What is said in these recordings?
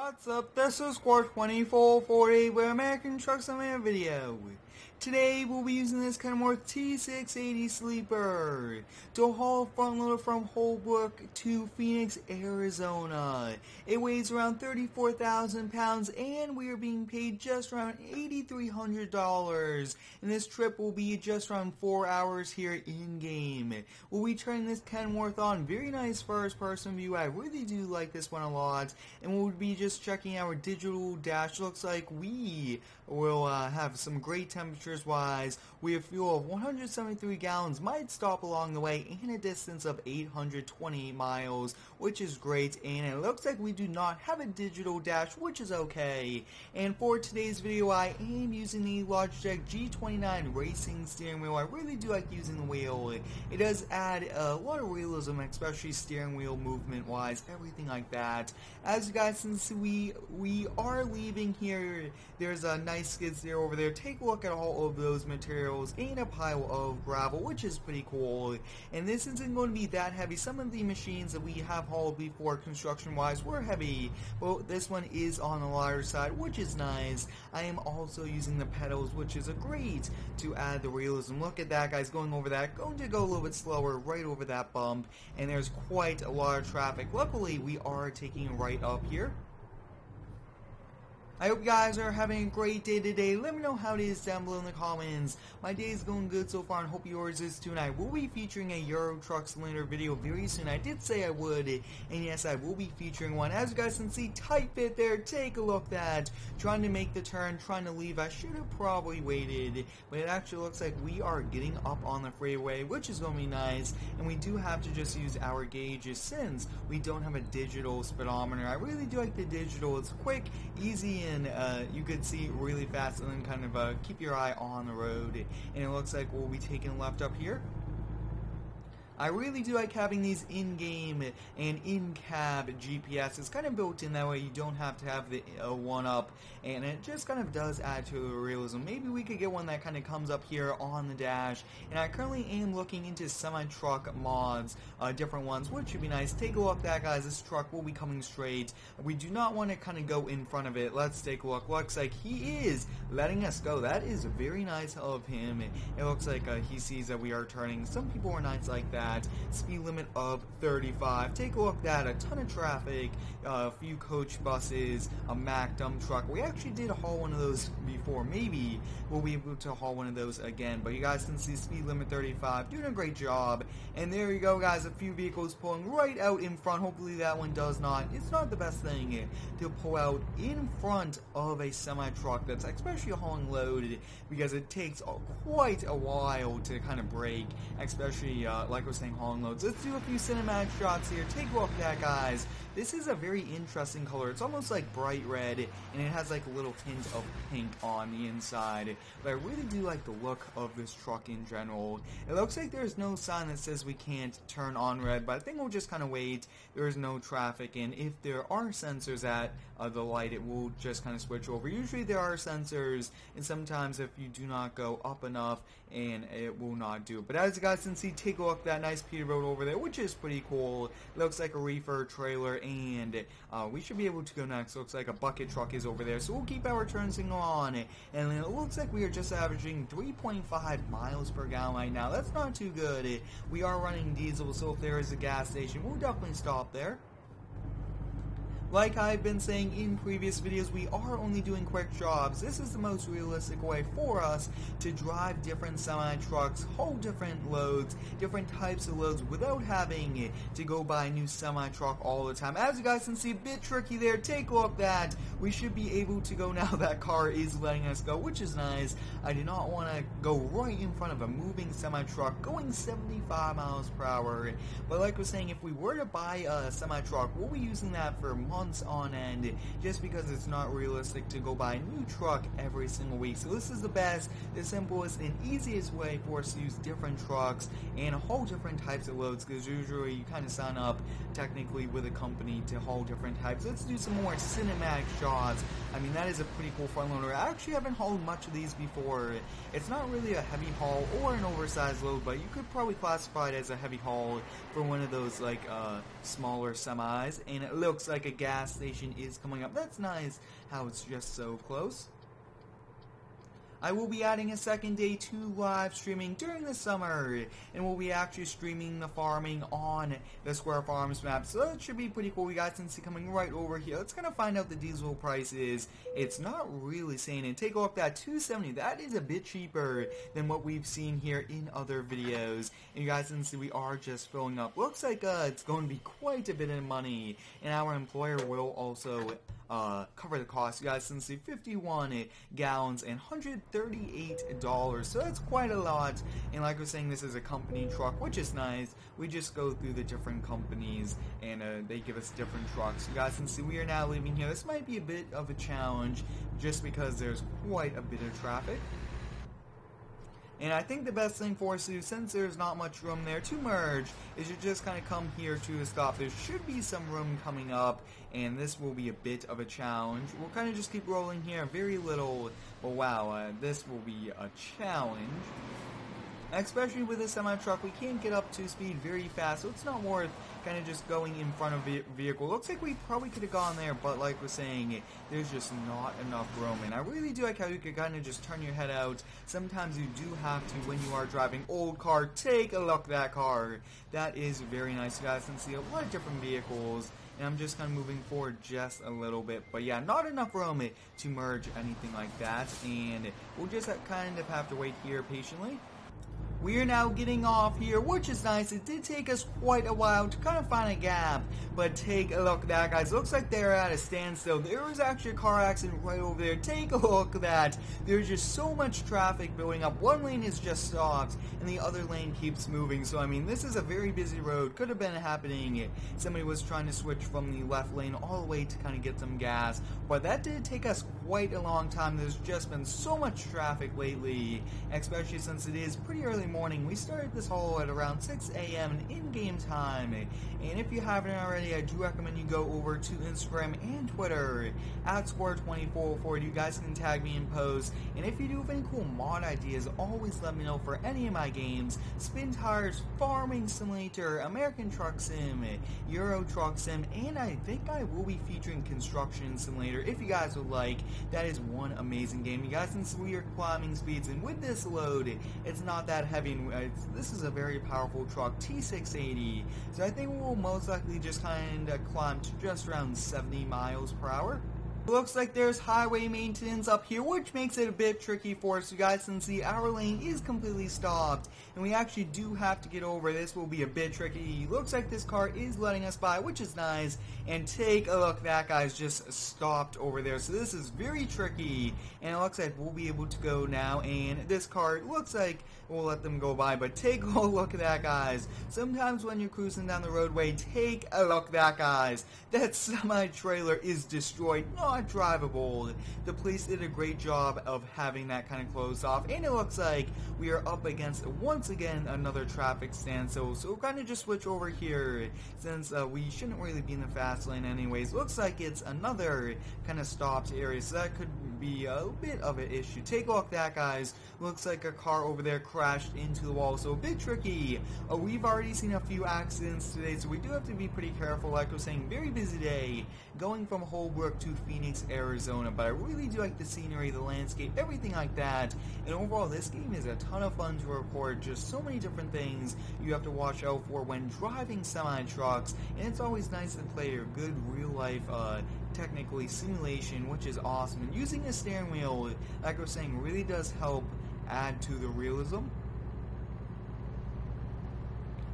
What's up, this is Score 2440 with American Truck Summit video. Today we'll be using this Kenworth T680 sleeper to haul front loader from Holbrook to Phoenix, Arizona. It weighs around 34,000 pounds and we are being paid just around $8,300. And this trip will be just around 4 hours here in-game. We'll be turning this Kenworth on. Very nice first person view. I really do like this one a lot. And we'll be just checking our digital dash. Looks like we will have some great temperatures wise. We have fuel of 173 gallons, might stop along the way, and a distance of 820 miles, which is great. And it looks like we do not have a digital dash, which is okay. And for today's video, I am using the Logitech G29 racing steering wheel. I really do like using the wheel. It does add a lot of realism, especially steering wheel movement wise, everything like that. As you guys can see, we are leaving here. There's a nice skid steer over there. Take a look at all of those materials and a pile of gravel, which is pretty cool. And this isn't going to be that heavy. Some of the machines that we have hauled before construction wise were heavy, but this one is on the lighter side, which is nice. I am also using the pedals, which is a great to add the realism. Look at that, guys, going over that. Going to go a little bit slower right over that bump, and there's quite a lot of traffic. Luckily, we are taking a right up here. I hope you guys are having a great day today. Let me know how it is down below in the comments. My day is going good so far and hope yours is too. And I will be featuring a Euro Truck Cylinder video very soon. I did say I would, and yes, I will be featuring one. As you guys can see, tight fit there. Take a look at that. Trying to make the turn, trying to leave. I should have probably waited, but it actually looks like we are getting up on the freeway, which is going to be nice. And we do have to just use our gauges since we don't have a digital speedometer. I really do like the digital. It's quick, easy, and you could see really fast, and then kind of keep your eye on the road. And it looks like we'll be taking left up here. I really do like having these in-game and in-cab GPS. It's kind of built in that way you don't have to have the one-up, and it just kind of does add to the realism. Maybe we could get one that kind of comes up here on the dash, and I currently am looking into semi-truck mods, different ones, which would be nice. Take a look at that, guys. This truck will be coming straight. We do not want to kind of go in front of it. Let's take a look. Looks like he is letting us go. That is very nice of him. It looks like he sees that we are turning. Some people are nice like that. Speed limit of 35. Take a look at that. A ton of traffic, a few coach buses, a Mack dump truck. We actually did haul one of those before. Maybe we'll be able to haul one of those again. But you guys can see speed limit 35. Doing a great job. And there you go, guys. A few vehicles pulling right out in front. Hopefully that one does not. It's not the best thing to pull out in front of a semi-truck that's especially hauling load, because it takes quite a while to kind of brake, especially like I was saying, hauling loads. Let's do a few cinematic shots here. Take a look at that, guys. This is a very interesting color. It's almost like bright red, and it has like a little tint of pink on the inside. But I really do like the look of this truck in general. It looks like there's no sign that says we can't turn on red, but I think we'll just kind of wait. There is no traffic, and if there are sensors at the light, it will just kind of switch over. Usually there are sensors, and sometimes if you do not go up enough, and it will not do it. But as you guys can see, take a look at that nice Peterbilt over there, which is pretty cool. It looks like a reefer trailer, and we should be able to go next. Looks like a bucket truck is over there, so we'll keep our turn signal on, and it looks like we are just averaging 3.5 miles per gallon right now. That's not too good. We are running diesel, so if there is a gas station, we'll definitely stop there. Like I've been saying in previous videos, we are only doing quick jobs. This is the most realistic way for us to drive different semi-trucks, haul different loads, different types of loads, without having to go buy a new semi-truck all the time. As you guys can see, a bit tricky there. Take a look at that. We should be able to go now. That car is letting us go, which is nice. I do not want to go right in front of a moving semi-truck going 75 miles per hour. But like I was saying, if we were to buy a semi-truck, we'll be using that for months on end, just because it's not realistic to go buy a new truck every single week. So this is the best, the simplest, and easiest way for us to use different trucks and haul different types of loads, because usually you kind of sign up technically with a company to haul different types. Let's do some more cinematic shots. I mean, that is a pretty cool front loader. I actually haven't hauled much of these before. It's not really a heavy haul or an oversized load, but you could probably classify it as a heavy haul for one of those like smaller semis, and it looks like a gas station is coming up. That's nice how it's just so close. I will be adding a second day to live streaming during the summer, and we'll be actually streaming the farming on the Square Farms map, so that should be pretty cool. You guys can see coming right over here. Let's kind of find out the diesel prices. It's not really saying it. Take a look at that $2.70. That is a bit cheaper than what we've seen here in other videos, and you guys can see we are just filling up. Looks like it's going to be quite a bit of money, and our employer will also cover the cost. You guys can see 51 gallons and $138, so that's quite a lot. And like I was saying, this is a company truck, which is nice. We just go through the different companies and they give us different trucks. You guys can see we are now leaving here. This might be a bit of a challenge just because there's quite a bit of traffic. And I think the best thing for us to do, since there's not much room there to merge, is you just kind of come here to a stop. There should be some room coming up, and this will be a bit of a challenge. We'll kind of just keep rolling here, very little, but wow, this will be a challenge. Especially with this semi-truck, we can't get up to speed very fast, so it's not worth kind of just going in front of the vehicle. Looks like we probably could have gone there, but like I was saying, there's just not enough room. And I really do like how you could kind of just turn your head out. Sometimes you do have to when you are driving old car. Take a look at that car. That is very nice. You guys can see a lot of different vehicles. And I'm just kind of moving forward just a little bit. But yeah, not enough room to merge anything like that. And we'll just kind of have to wait here patiently. We are now getting off here, which is nice. It did take us quite a while to kind of find a gap, but take a look at that, guys. Looks like they're at a standstill. There was actually a car accident right over there. Take a look at that. There's just so much traffic building up. One lane is just stopped, and the other lane keeps moving. So, I mean, this is a very busy road. Could have been happening. Somebody was trying to switch from the left lane all the way to kind of get some gas, but that did take us quite a long time. There's just been so much traffic lately, especially since it is pretty early morning. We started this haul at around 6 a.m. in-game time, and if you haven't already, I do recommend you go over to Instagram and Twitter at Square2440. You guys can tag me in posts, and if you do have any cool mod ideas, always let me know for any of my games: Spin Tires, Farming Simulator, American Truck Sim, Euro Truck Sim, and I think I will be featuring Construction Simulator if you guys would like. That is one amazing game. You guys can see we are climbing speeds, and with this load, it's not that heavy. This is a very powerful truck, T680, so I think we'll most likely just kind of climb to just around 70 miles per hour. Looks like there's highway maintenance up here, which makes it a bit tricky for us. You guys can see our lane is completely stopped, and we actually do have to get over. This will be a bit tricky. Looks like this car is letting us by, which is nice. And take a look, that guy's just stopped over there. So this is very tricky, and it looks like we'll be able to go now. And this car looks like we'll let them go by, but take a look at that, guys. Sometimes when you're cruising down the roadway, take a look at that, guys. That semi-trailer is destroyed, not drivable. The police did a great job of having that kind of closed off, and it looks like we are up against, once again, another traffic standstill. So we'll kind of just switch over here, since we shouldn't really be in the fast lane anyways. Looks like it's another kind of stopped area, so that could be a bit of an issue. Take a look at that, guys. Looks like a car over there crashed into the wall, so a bit tricky. We've already seen a few accidents today, so we do have to be pretty careful. Like I was saying, very busy day going from Holbrook to Phoenix, Arizona, but I really do like the scenery, the landscape, everything like that. And overall, this game is a ton of fun to record. Just so many different things you have to watch out for when driving semi-trucks, and it's always nice to play a good real-life technically simulation, which is awesome. And using a steering wheel, like I was saying, really does help add to the realism.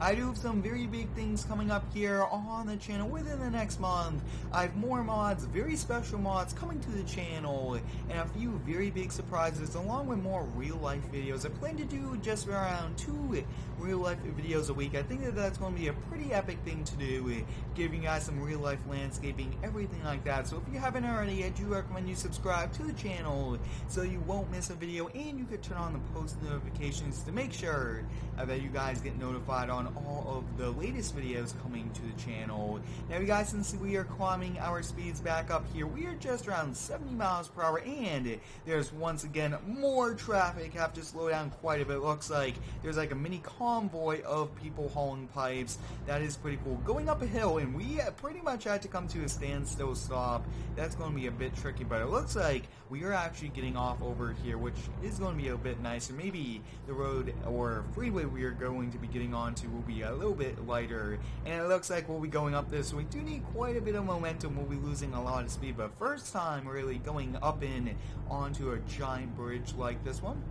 I do have some very big things coming up here on the channel within the next month. I have more mods, very special mods coming to the channel, and a few very big surprises along with more real life videos. I plan to do just around 2 real life videos a week. I think that that's going to be a pretty epic thing to do, giving you guys some real life landscaping, everything like that. So if you haven't already, I do recommend you subscribe to the channel so you won't miss a video, and you can turn on the post notifications to make sure that you guys get notified on all of the latest videos coming to the channel. Now you guys can see we are climbing our speeds back up here. We are just around 70 miles per hour, and there's once again more traffic. Have to slow down quite a bit. Looks like there's like a mini convoy of people hauling pipes. That is pretty cool. Going up a hill, and we pretty much had to come to a standstill stop. That's going to be a bit tricky, but it looks like we are actually getting off over here, which is going to be a bit nicer. Maybe the road or freeway we are going to be getting onto will be a little bit lighter, and it looks like we'll be going up this, so we do need quite a bit of momentum. We'll be losing a lot of speed, but first time really going up and onto a giant bridge like this one.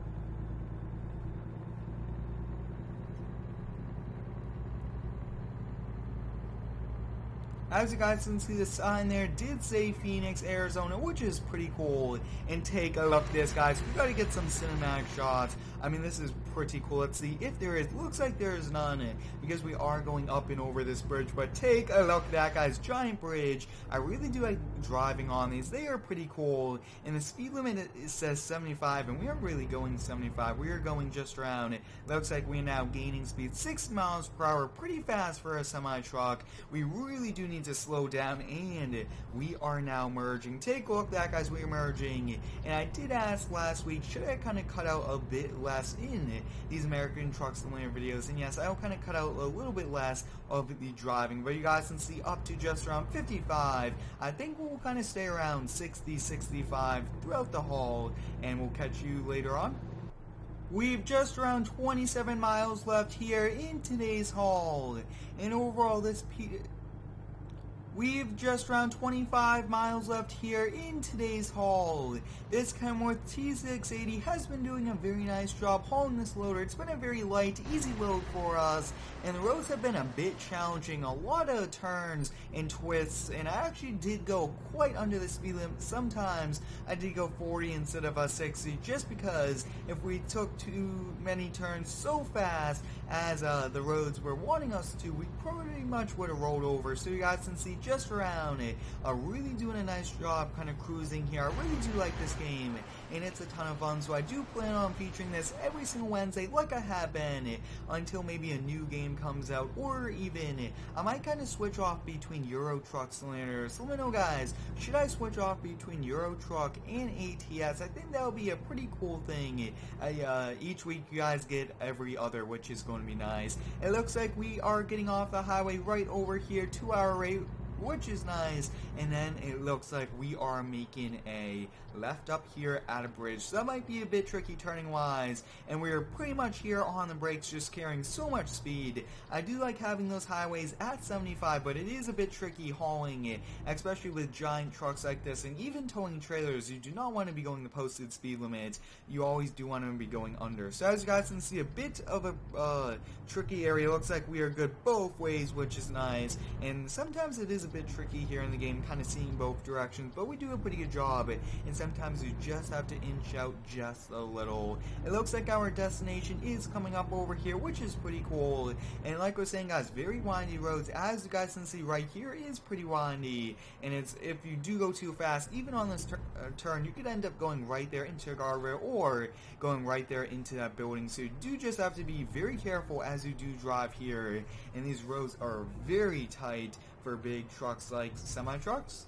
As you guys can see, the sign there did say Phoenix, Arizona, which is pretty cool. And take a look at this, guys. We gotta get some cinematic shots. I mean, this is pretty cool. Let's see if there is. Looks like there is none, because we are going up and over this bridge. But take a look at that, guys. Giant bridge. I really do like driving on these. They are pretty cool. And the speed limit, it says 75, and we aren't really going 75. We are going just around. It looks like we're now gaining speed 6 miles per hour. Pretty fast for a semi-truck. We really do need to slow down, and we are now merging. Take a look at that, guys. We are merging. And I did ask last week, should I kind of cut out a bit less in these American Truck Simulator videos? And yes, I'll kind of cut out a little bit less of the driving, but you guys can see up to just around 55. I think we'll kind of stay around 60, 65 throughout the haul, and we'll catch you later on. We've just around 27 miles left here in today's haul, and overall we've just around 25 miles left here in today's haul. This Kenworth T680 has been doing a very nice job hauling this loader. It's been a very light, easy load for us, and the roads have been a bit challenging. A lot of turns and twists, and I actually did go quite under the speed limit. Sometimes I did go 40 instead of a 60, just because if we took too many turns so fast as the roads were wanting us to, we pretty much would have rolled over. So you guys can see just around it, really doing a nice job kind of cruising here. I really do like this game, and it's a ton of fun, so I do plan on featuring this every single Wednesday like I have been until maybe a new game comes out, or even I might kind of switch off between Euro Truck Simulator. So let me know, guys, should I switch off between Euro Truck and ATS? I think that would be a pretty cool thing. Each week you guys get every other, which is going to be nice. It looks like we are getting off the highway right over here, 2-hour rate, which is nice, and then it looks like we are making a left up here at a bridge, so that might be a bit tricky turning wise, and we're pretty much here on the brakes, just carrying so much speed. I do like having those highways at 75, but it is a bit tricky hauling it, especially with giant trucks like this, and even towing trailers. You do not want to be going the posted speed limit. You always do want to be going under. So as you guys can see, a bit of a tricky area. Looks like we are good both ways, which is nice, and sometimes it is a bit tricky here in the game, kind of seeing both directions, but we do a pretty good job, and sometimes you just have to inch out just a little. It looks like our destination is coming up over here, which is pretty cool, and like I was saying, guys, very windy roads. As you guys can see right here, is pretty windy, and it's, if you do go too fast, even on this turn, you could end up going right there into a guardrail, or going right there into that building, so you do just have to be very careful as you do drive here, and these roads are very tight for big trucks like semi-trucks.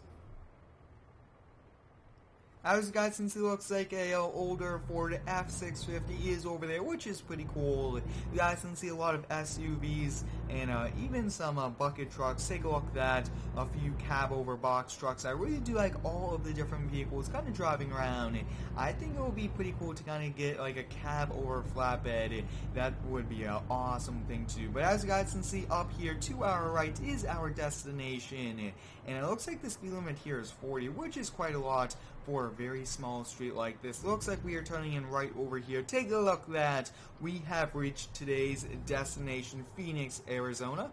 As you guys can see, looks like a older Ford F650 is over there, which is pretty cool. You guys can see a lot of SUVs and even some bucket trucks. Take a look at that. A few cab over box trucks. I really do like all of the different vehicles kind of driving around. I think it would be pretty cool to kind of get like a cab over flatbed. That would be an awesome thing to do. But as you guys can see up here, to our right is our destination. And it looks like the speed limit here is 40, which is quite a lot for a very small street like this. Looks like we are turning in right over here. Take a look at that. We have reached today's destination, Phoenix, Arizona.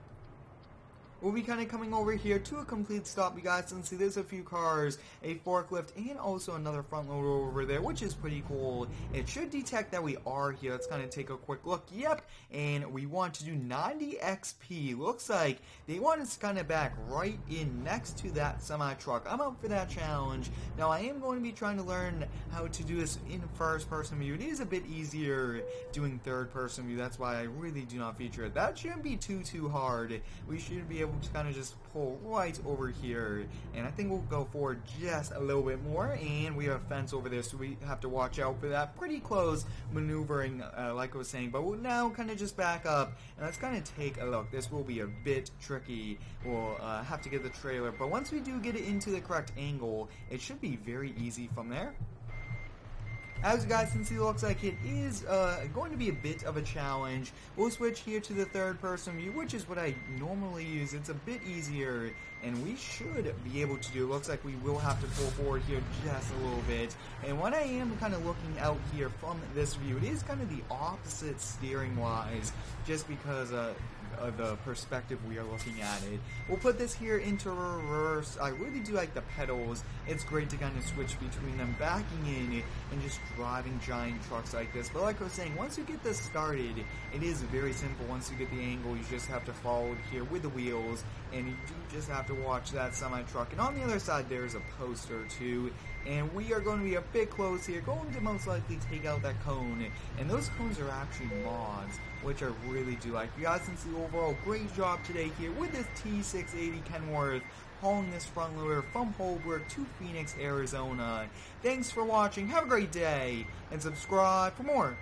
we'll be kind of coming over here to a complete stop, you guys, and see there's a few cars, a forklift, and also another front loader over there, which is pretty cool. It should detect that we are here. Let's kind of take a quick look. Yep, and we want to do 90 XP. Looks like they want us kind of back right in next to that semi-truck. I'm up for that challenge. Now, I am going to be trying to learn how to do this in first-person view. It is a bit easier doing third-person view. That's why I really do not feature it. That shouldn't be too hard. We should be able to kind of just pull right over here, and I think we'll go forward just a little bit more, and we have a fence over there, so we have to watch out for that. Pretty close maneuvering, like I was saying, but we'll now kind of just back up, and let's kind of take a look. This will be a bit tricky. We'll have to get the trailer, but once we do get it into the correct angle, it should be very easy from there. As you guys can see, it looks like it is going to be a bit of a challenge. We'll switch here to the third-person view, which is what I normally use. It's a bit easier, and we should be able to do. It looks like we will have to pull forward here just a little bit. And when I am kind of looking out here from this view, it is kind of the opposite steering-wise, just because of the perspective we are looking at it. We'll put this here into reverse. I really do like the pedals. It's great to kind of switch between them, backing in and just driving giant trucks like this. But like I was saying, once you get this started, it is very simple. Once you get the angle, you just have to follow it here with the wheels, and you do just have to watch that semi-truck. And on the other side, there's a post or two, and we are going to be a bit close here, going to most likely take out that cone. And those cones are actually mods, which I really do like. You guys can see overall great job today here with this T680 Kenworth, hauling this front loader from Holbrook to Phoenix, Arizona. Thanks for watching, have a great day, and subscribe for more.